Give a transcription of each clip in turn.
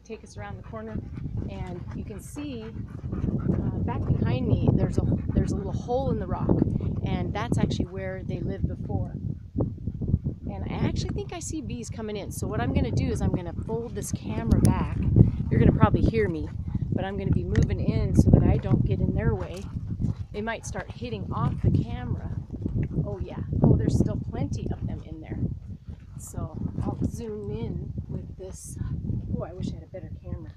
take us around the corner, and you can see back behind me there's a little hole in the rock, and that's actually where they lived before. And I actually think I see bees coming in. So what I'm going to do is I'm going to fold this camera back. You're going to probably hear me, but I'm going to be moving in so that I don't get in their way. They might start hitting off the camera. Oh yeah, oh, there's still plenty of them in there. So I'll zoom in with this. Oh, I wish I had a better camera.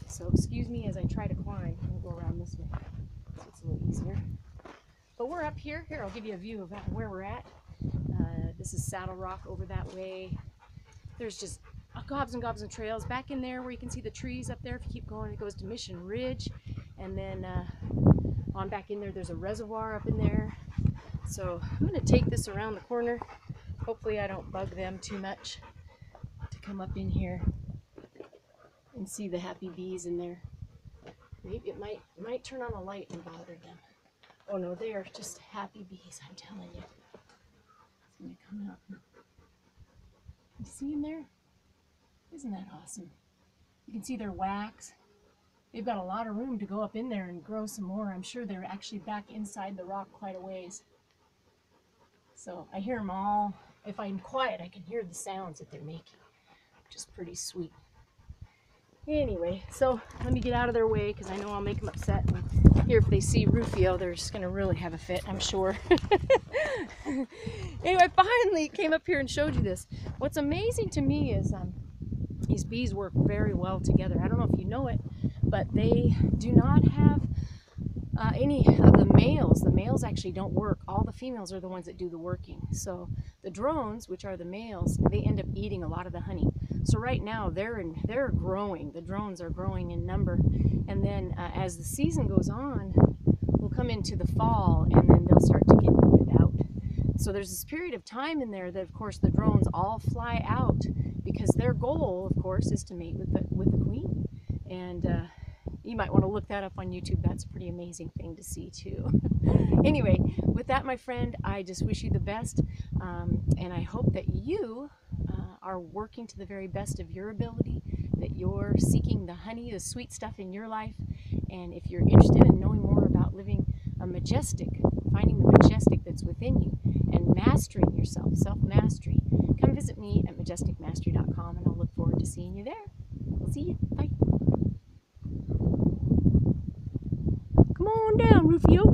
So excuse me as I try to climb. I'm going to go around this way so it's a little easier. But we're up here. Here, I'll give you a view of where we're at. This is Saddle Rock over that way. There's just gobs and gobs of trails. Back in there where you can see the trees up there, if you keep going, it goes to Mission Ridge. And then on back in there, there's a reservoir up in there. So I'm going to take this around the corner. Hopefully I don't bug them too much to come up in here and see the happy bees in there. Maybe it might turn on a light and bother them. Oh no, they are just happy bees, I'm telling you. It's going to come out. You see them there? Isn't that awesome? You can see their wax. They've got a lot of room to go up in there and grow some more. I'm sure they're actually back inside the rock quite a ways. So I hear them all. If I'm quiet, I can hear the sounds that they're making, which is pretty sweet. Anyway, so let me get out of their way because I know I'll make them upset. And here, if they see Rufio, they're just going to really have a fit, I'm sure. Anyway, I finally came up here and showed you this. What's amazing to me is these bees work very well together. I don't know if you know it, but they do not have any of the males. The males actually don't work. All the females are the ones that do the working. So the drones, which are the males, they end up eating a lot of the honey. So right now they're growing. The drones are growing in number, and then as the season goes on, we'll come into the fall, and then they'll start to get weeded out. So there's this period of time in there that, of course, the drones all fly out because their goal, of course, is to mate with the queen. And you might want to look that up on YouTube. That's a pretty amazing thing to see too. Anyway, with that, my friend, I just wish you the best, and I hope that you are working to the very best of your ability, that you're seeking the honey, the sweet stuff in your life. And if you're interested in knowing more about living a majestic, finding the majestic that's within you, and mastering yourself, self-mastery, come visit me at majesticmastery.com, and I'll look forward to seeing you there. We'll see you. Bye. Come on down, Rufio.